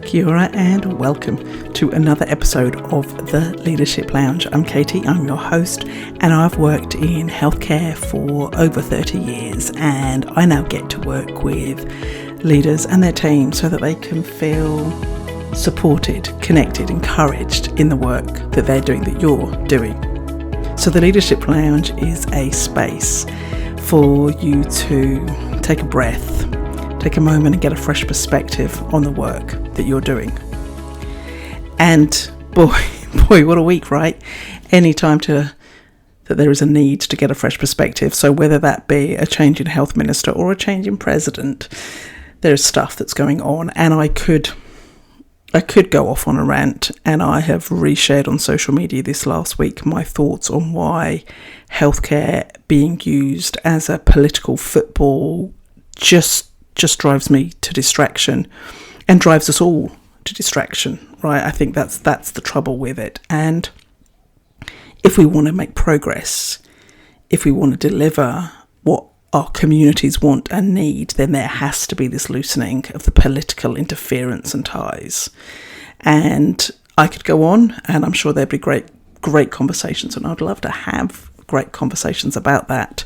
Kia ora and welcome to another episode of the Leadership Lounge. I'm Katie, I'm your host, and I've worked in healthcare for over 30 years, and I now get to work with leaders and their teams so that they can feel supported, connected, encouraged in the work that they're doing, that you're doing. So the Leadership Lounge is a space for you to take a breath, take a moment and get a fresh perspective on the work that you're doing. And boy, what a week, right? Any time that there is a need to get a fresh perspective. So whether that be a change in health minister or a change in president, there's stuff that's going on. And I could go off on a rant, and I have reshared on social media this last week my thoughts on why healthcare being used as a political football just drives me to distraction and drives us all to distraction, right? I think that's the trouble with it. And if we want to make progress, if we want to deliver what our communities want and need, then there has to be this loosening of the political interference and ties. And I could go on, and I'm sure there'd be great conversations, and I'd love to have great conversations about that.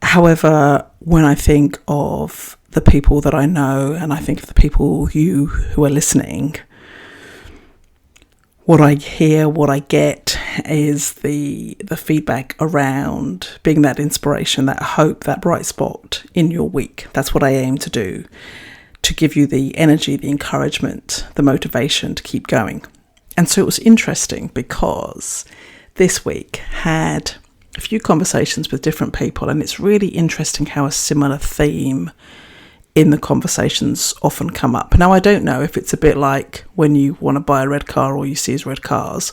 However, when I think of the people that I know, and I think of the people who are listening, what I hear, what I get is the feedback around being that inspiration, that hope, that bright spot in your week. That's what I aim to do, to give you the energy, the encouragement, the motivation to keep going. And so it was interesting because this week had a few conversations with different people, and it's really interesting how a similar theme in the conversations often come up. Now, I don't know if it's a bit like when you want to buy a red car, all you see is red cars.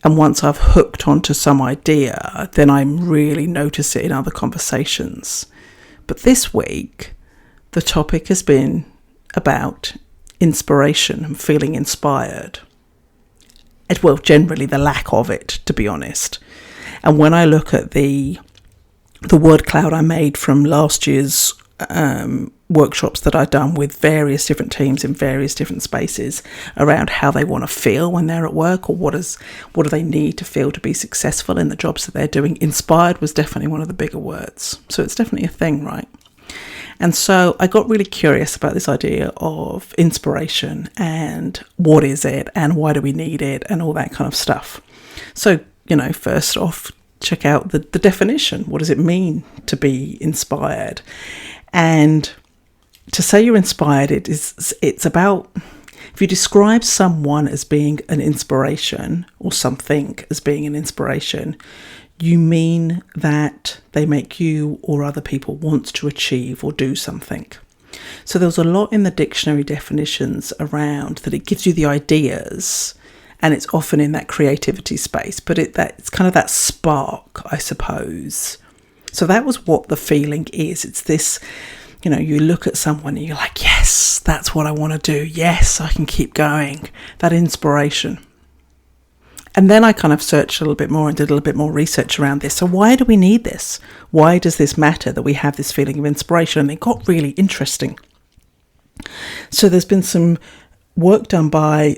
And once I've hooked onto some idea, then I really notice it in other conversations. But this week, the topic has been about inspiration and feeling inspired. Well, generally the lack of it, to be honest. And when I look at the word cloud I made from last year's workshops that I've done with various different teams in various different spaces around how they want to feel when they're at work, or what do they need to feel to be successful in the jobs that they're doing. Inspired was definitely one of the bigger words. So it's definitely a thing, right? And so I got really curious about this idea of inspiration and what is it and why do we need it and all that kind of stuff. So, first off, check out the definition. What does it mean to be inspired? And to say you're inspired, it's about, if you describe someone as being an inspiration or something as being an inspiration, you mean that they make you or other people want to achieve or do something. So there's a lot in the dictionary definitions around that. It gives you the ideas, and it's often in that creativity space, but it's kind of that spark, I suppose. So that was what the feeling is. It's this, you look at someone and you're like, yes, that's what I want to do. Yes, I can keep going. That inspiration. And then I kind of searched a little bit more and did a little bit more research around this. So why do we need this? Why does this matter that we have this feeling of inspiration? And it got really interesting. So there's been some work done by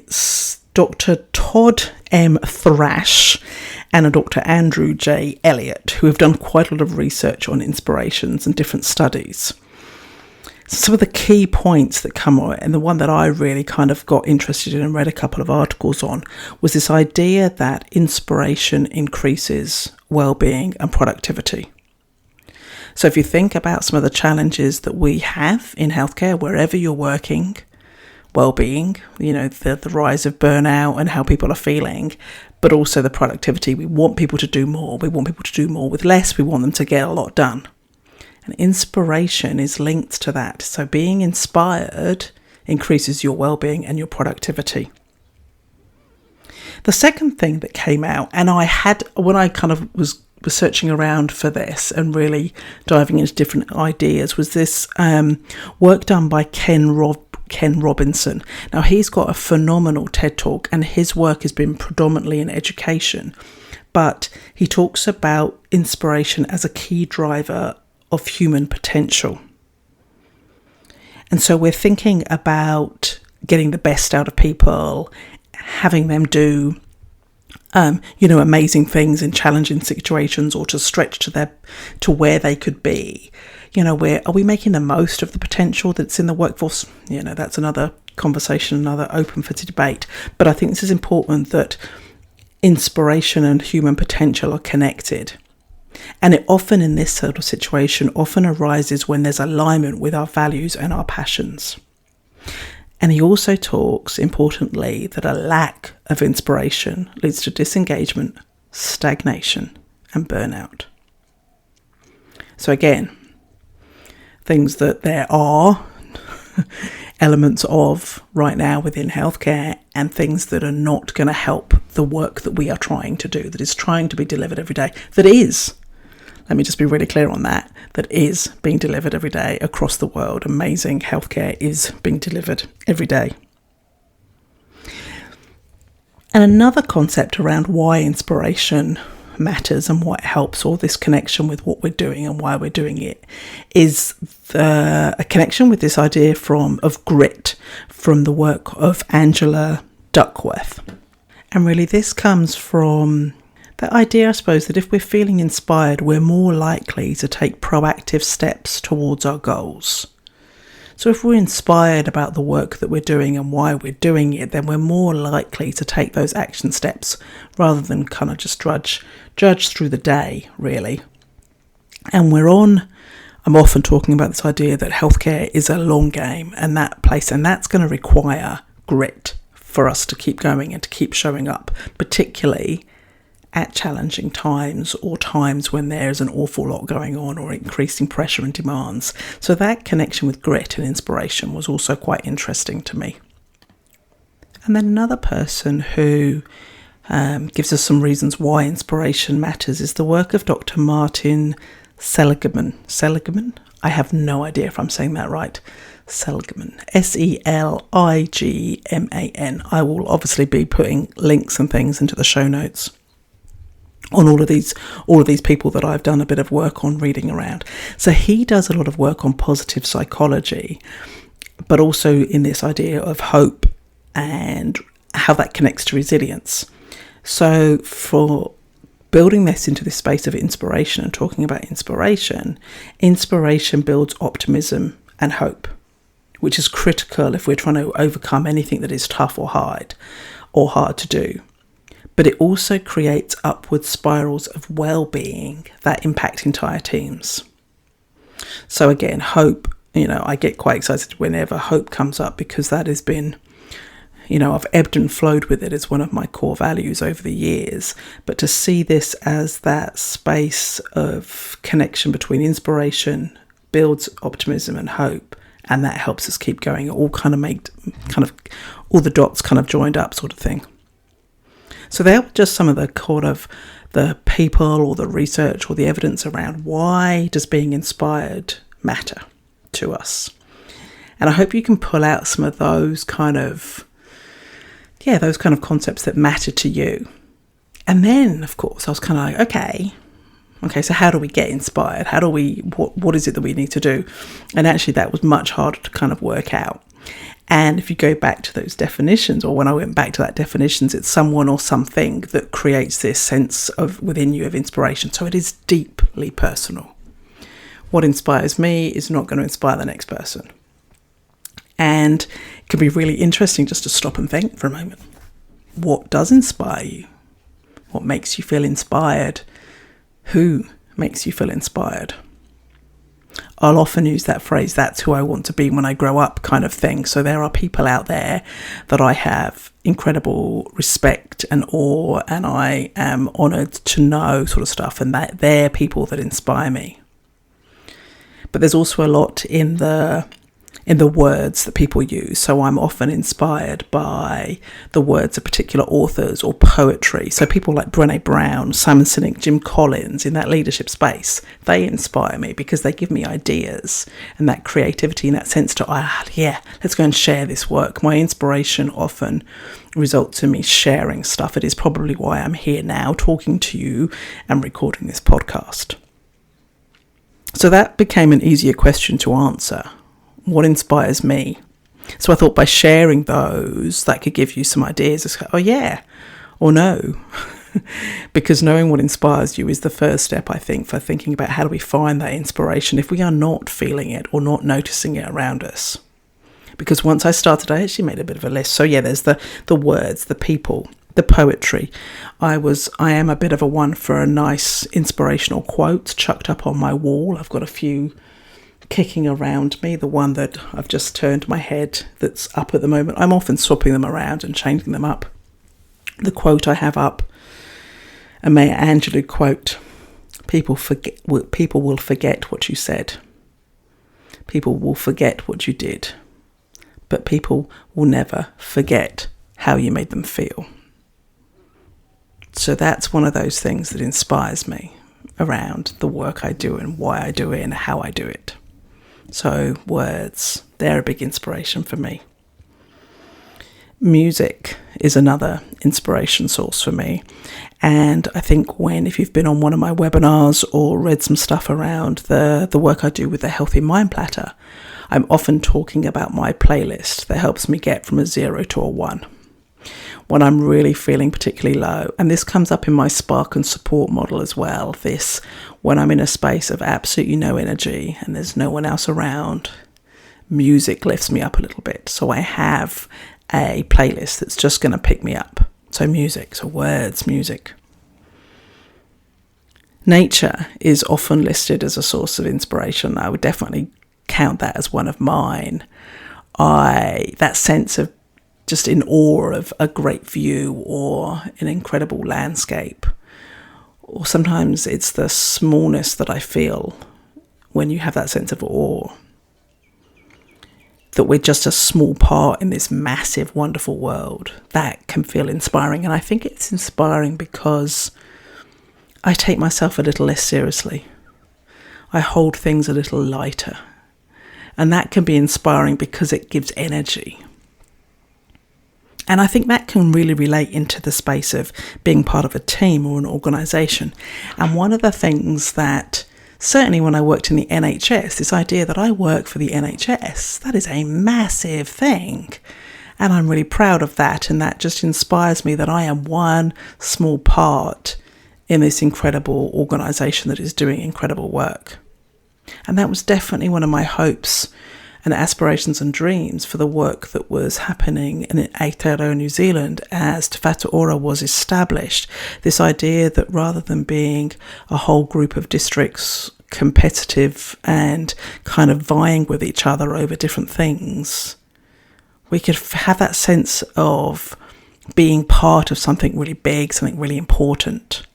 Dr. Todd M. Thrash and a Dr. Andrew J. Elliott, who have done quite a lot of research on inspirations and different studies. Some of the key points that come on, and the one that I really kind of got interested in and read a couple of articles on, was this idea that inspiration increases well-being and productivity. So if you think about some of the challenges that we have in healthcare, wherever you're working, well-being, the rise of burnout and how people are feeling, but also the productivity. We want people to do more. We want people to do more with less. We want them to get a lot done. And inspiration is linked to that. So being inspired increases your well-being and your productivity. The second thing that came out, and when I kind of was searching around for this and really diving into different ideas, was this work done by Ken Robinson. Now, he's got a phenomenal TED Talk, and his work has been predominantly in education, but he talks about inspiration as a key driver of human potential. And so we're thinking about getting the best out of people, having them do amazing things in challenging situations, or to stretch to where they could be. Where are we making the most of the potential that's in the workforce? That's another conversation, another open for debate. But I think this is important, that inspiration and human potential are connected. And it often, in this sort of situation, often arises when there's alignment with our values and our passions. And he also talks, importantly, that a lack of inspiration leads to disengagement, stagnation, and burnout. So again, things that there are elements of right now within healthcare, and things that are not going to help the work that we are trying to do, that is trying to be delivered every day, let me just be really clear on that is being delivered every day across the world. Amazing healthcare is being delivered every day. And another concept around why inspiration matters and what helps, all this connection with what we're doing and why we're doing it, is a connection with this idea of grit from the work of Angela Duckworth. And really this comes from the idea, I suppose, that if we're feeling inspired, we're more likely to take proactive steps towards our goals. So if we're inspired about the work that we're doing and why we're doing it, then we're more likely to take those action steps rather than kind of just judge through the day, really. And I'm often talking about this idea that healthcare is a long game, and that's going to require grit for us to keep going and to keep showing up, particularly at challenging times, or times when there's an awful lot going on or increasing pressure and demands. So that connection with grit and inspiration was also quite interesting to me. And then another person who gives us some reasons why inspiration matters is the work of Dr. Martin Seligman. Seligman? I have no idea if I'm saying that right. Seligman. Seligman. I will obviously be putting links and things into the show notes on all of these people that I've done a bit of work on reading around. So he does a lot of work on positive psychology, but also in this idea of hope and how that connects to resilience. So for building this into this space of inspiration and talking about inspiration builds optimism and hope, which is critical if we're trying to overcome anything that is tough or hard to do. But it also creates upward spirals of well-being that impact entire teams. So again, hope, I get quite excited whenever hope comes up, because that has been, I've ebbed and flowed with it as one of my core values over the years. But to see this as that space of connection between inspiration builds optimism and hope, and that helps us keep going, it all all the dots kind of joined up sort of thing. So they are just some of the people or the research or the evidence around why does being inspired matter to us. And I hope you can pull out some of those kind of concepts that matter to you. And then, of course, I was kind of like, okay, so how do we get inspired? What is it that we need to do? And actually that was much harder to kind of work out. And if you go back to those definitions, or when I went back to that definitions, it's someone or something that creates this sense of within you of inspiration. So it is deeply personal. What inspires me is not going to inspire the next person. And it can be really interesting just to stop and think for a moment. What does inspire you? What makes you feel inspired? Who makes you feel inspired? I'll often use that phrase, that's who I want to be when I grow up, kind of thing. So there are people out there that I have incredible respect and awe, and I am honoured to know sort of stuff, and that they're people that inspire me. But there's also a lot in the words that people use. So I'm often inspired by the words of particular authors or poetry. So people like Brené Brown, Simon Sinek, Jim Collins, in that leadership space, they inspire me because they give me ideas and that creativity and that sense to, let's go and share this work. My inspiration often results in me sharing stuff. It is probably why I'm here now talking to you and recording this podcast. So that became an easier question to answer. What inspires me? So I thought by sharing those, that could give you some ideas. It's like, oh yeah, or no. Because knowing what inspires you is the first step, I think, for thinking about how do we find that inspiration if we are not feeling it or not noticing it around us. Because once I started, I actually made a bit of a list. So yeah, there's the words, the people, the poetry. I am a bit of a one for a nice inspirational quote chucked up on my wall. I've got a few kicking around me. The one that I've just turned my head that's up at the moment, I'm often swapping them around and changing them up. The quote I have up, a Maya Angelou quote: people will forget what you said. People will forget what you did. But people will never forget how you made them feel. So that's one of those things that inspires me around the work I do and why I do it and how I do it. So words, they're a big inspiration for me. Music is another inspiration source for me. And I think if you've been on one of my webinars or read some stuff around the work I do with the Healthy Mind Platter, I'm often talking about my playlist that helps me get from a 0 to a 1. When I'm really feeling particularly low, and this comes up in my spark and support model as well, when I'm in a space of absolutely no energy and there's no one else around, music lifts me up a little bit. So I have a playlist that's just going to pick me up. So music, so words, music. Nature is often listed as a source of inspiration. I would definitely count that as one of mine. That sense of just in awe of a great view or an incredible landscape. Or sometimes it's the smallness that I feel when you have that sense of awe. That we're just a small part in this massive, wonderful world. That can feel inspiring. And I think it's inspiring because I take myself a little less seriously. I hold things a little lighter. And that can be inspiring because it gives energy. And I think that can really relate into the space of being part of a team or an organisation. And one of the things that, certainly when I worked in the NHS, this idea that I work for the NHS, that is a massive thing. And I'm really proud of that. And that just inspires me that I am one small part in this incredible organisation that is doing incredible work. And that was definitely one of my hopes and aspirations and dreams for the work that was happening in Aotearoa, New Zealand, as Te Whatu Ora was established. This idea that rather than being a whole group of districts competitive and kind of vying with each other over different things, we could have that sense of being part of something really big, something really important.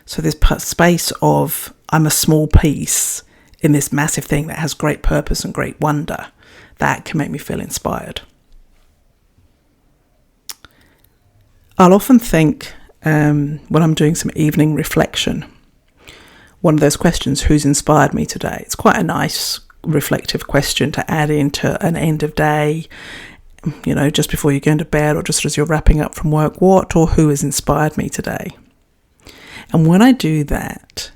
So this space of I'm a small piece in this massive thing that has great purpose and great wonder, that can make me feel inspired. I'll often think when I'm doing some evening reflection, one of those questions, who's inspired me today? It's quite a nice reflective question to add into an end of day, just before you're going to bed or just as you're wrapping up from work. What or who has inspired me today? And when I do that,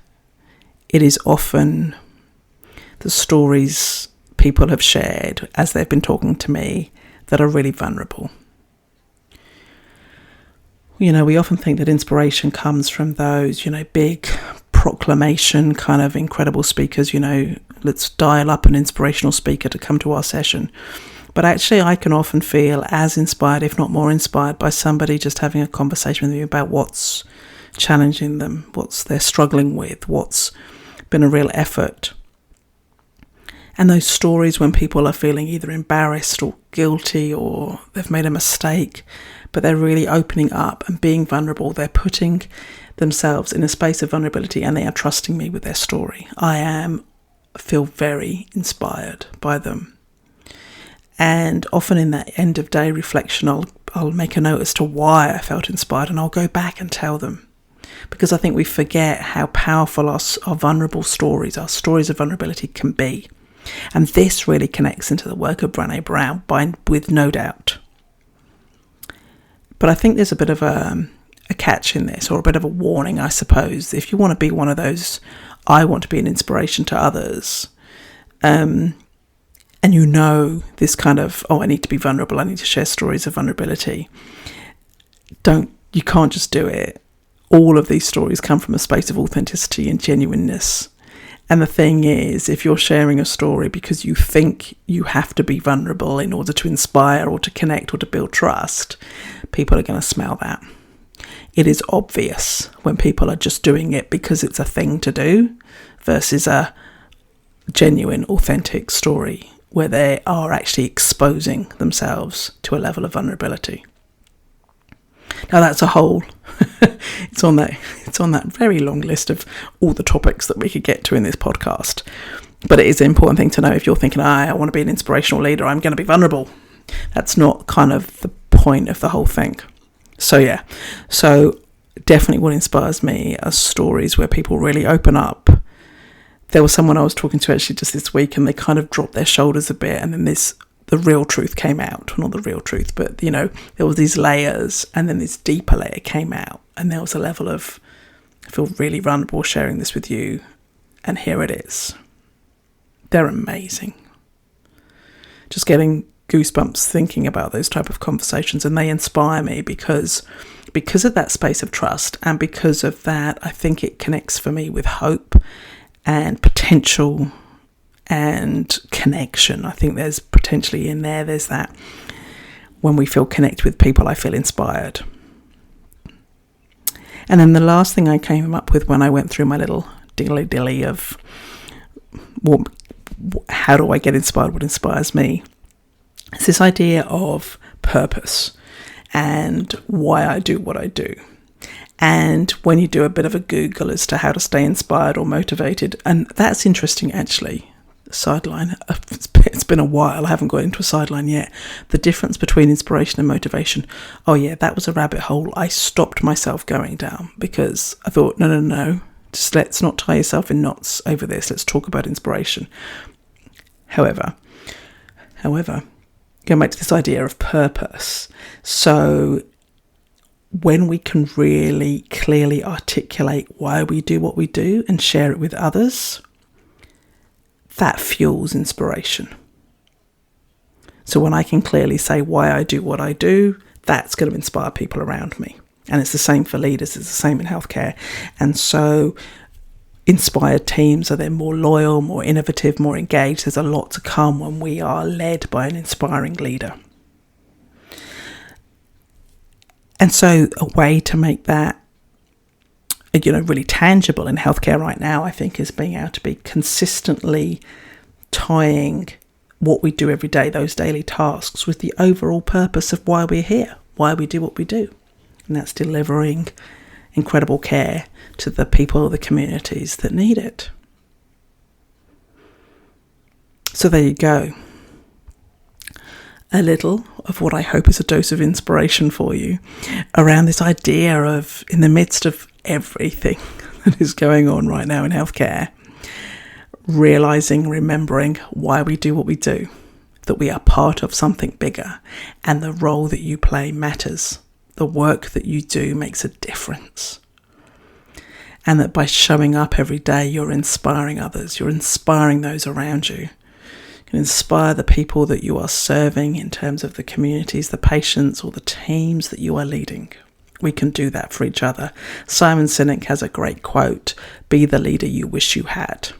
it is often the stories people have shared as they've been talking to me that are really vulnerable. We often think that inspiration comes from those, big proclamation kind of incredible speakers, let's dial up an inspirational speaker to come to our session. But actually I can often feel as inspired, if not more inspired, by somebody just having a conversation with me about what's challenging them, what's they're struggling with, what's been a real effort. And those stories when people are feeling either embarrassed or guilty or they've made a mistake, but they're really opening up and being vulnerable. They're putting themselves in a space of vulnerability and they are trusting me with their story. I feel very inspired by them. And often in that end of day reflection, I'll make a note as to why I felt inspired and I'll go back and tell them. Because I think we forget how powerful our vulnerable stories, our stories of vulnerability can be. And this really connects into the work of Brené Brown, with no doubt. But I think there's a bit of a catch in this, or a bit of a warning, I suppose. If you want to be one of those, I want to be an inspiration to others, and you know this kind of, I need to be vulnerable, I need to share stories of vulnerability, you can't just do it. All of these stories come from a space of authenticity and genuineness. And the thing is, if you're sharing a story because you think you have to be vulnerable in order to inspire or to connect or to build trust, people are going to smell that. It is obvious when people are just doing it because it's a thing to do versus a genuine, authentic story where they are actually exposing themselves to a level of vulnerability. Now that's a whole, it's on that very long list of all the topics that we could get to in this podcast. But it is an important thing to know if you're thinking, I want to be an inspirational leader, I'm going to be vulnerable. That's not kind of the point of the whole thing. So definitely what inspires me are stories where people really open up. There was someone I was talking to actually just this week, and they kind of dropped their shoulders a bit, and then the real truth came out. Well, not the real truth, but there was these layers, and then this deeper layer came out, and there was a level of, I feel really vulnerable sharing this with you, and here it is. They're amazing. Just getting goosebumps thinking about those type of conversations, and they inspire me because of that space of trust, and because of that, I think it connects for me with hope and potential and connection. I think there's potentially in there's that when we feel connect with people, I feel inspired. And then the last thing I came up with when I went through my little dilly of how do I get inspired, what inspires me, it's this idea of purpose and why I do what I do. And when you do a bit of a Google as to how to stay inspired or motivated, and that's interesting actually, sideline, it's been a while, I haven't got into a sideline yet, the difference between inspiration and motivation. Oh yeah, that was a rabbit hole I stopped myself going down because I thought, no, just let's not tie yourself in knots over this, let's talk about inspiration. However, going back to this idea of purpose, so when we can really clearly articulate why we do what we do and share it with others, that fuels inspiration. So when I can clearly say why I do what I do, that's going to inspire people around me. And it's the same for leaders, it's the same in healthcare. And so inspired teams are then more loyal, more innovative, more engaged. There's a lot to come when we are led by an inspiring leader. And so a way to make that, really tangible in healthcare right now, I think, is being able to be consistently tying what we do every day, those daily tasks, with the overall purpose of why we're here, why we do what we do. And that's delivering incredible care to the people, the communities that need it. So there you go. A little of what I hope is a dose of inspiration for you around this idea of, in the midst of everything that is going on right now in healthcare, remembering why we do what we do, that we are part of something bigger, and the role that you play matters. The work that you do makes a difference. And that by showing up every day, you're inspiring others, you're inspiring those around you. Inspire the people that you are serving in terms of the communities, the patients, or the teams that you are leading. We can do that for each other. Simon Sinek has a great quote, "Be the leader you wish you had."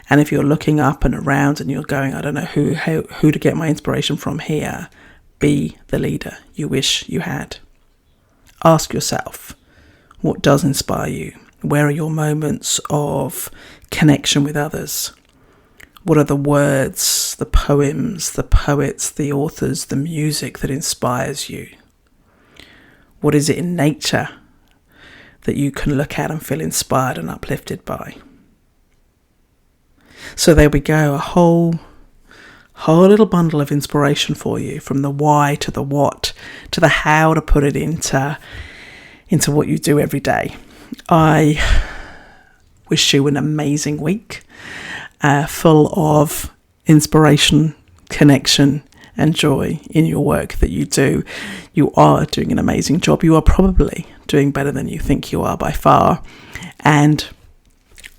And if you're looking up and around and you're going, I don't know who to get my inspiration from here, be the leader you wish you had. Ask yourself, what does inspire you? Where are your moments of connection with others? What are the words, the poems, the poets, the authors, the music that inspires you? What is it in nature that you can look at and feel inspired and uplifted by? So there we go, a whole little bundle of inspiration for you, from the why to the what to the how to put it into what you do every day. I wish you an amazing week. Full of inspiration, connection, and joy in your work that you do. You are doing an amazing job. You are probably doing better than you think you are by far. And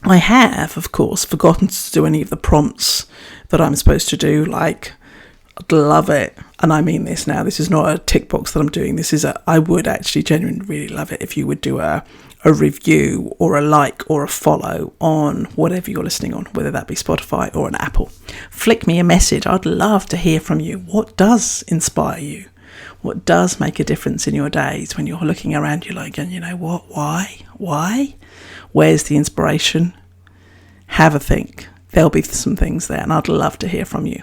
I have, of course, forgotten to do any of the prompts that I'm supposed to do. Like, I'd love it, and I mean this now, this is not a tick box that I'm doing, I would actually genuinely really love it if you would do a review or a like or a follow on whatever you're listening on, whether that be Spotify or an Apple. Flick me a message. I'd love to hear from you. What does inspire you? What does make a difference in your days when you're looking around, you're like, and you know what, why? Where's the inspiration? Have a think. There'll be some things there, and I'd love to hear from you.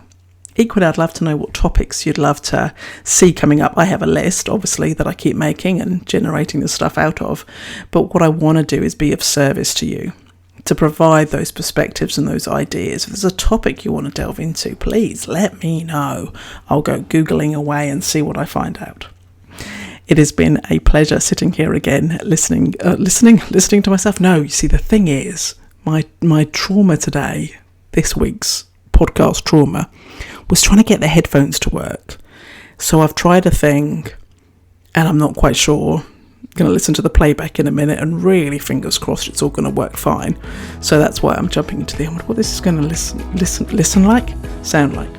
Equally, I'd love to know what topics you'd love to see coming up. I have a list, obviously, that I keep making and generating the stuff out of. But what I want to do is be of service to you, to provide those perspectives and those ideas. If there's a topic you want to delve into, please let me know. I'll go Googling away and see what I find out. It has been a pleasure sitting here again, listening to myself. No, you see, the thing is, my trauma today, this week's podcast trauma, was trying to get the headphones to work. So I've tried a thing, and I'm not quite sure. I'm going to listen to the playback in a minute, and really, fingers crossed, it's all going to work fine. So that's why I'm jumping into the, I wonder what this is going to sound like.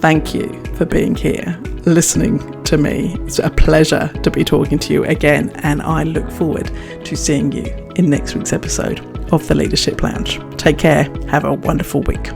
Thank you for being here, listening to me. It's a pleasure to be talking to you again, and I look forward to seeing you in next week's episode of the Leadership Lounge. Take care. Have a wonderful week.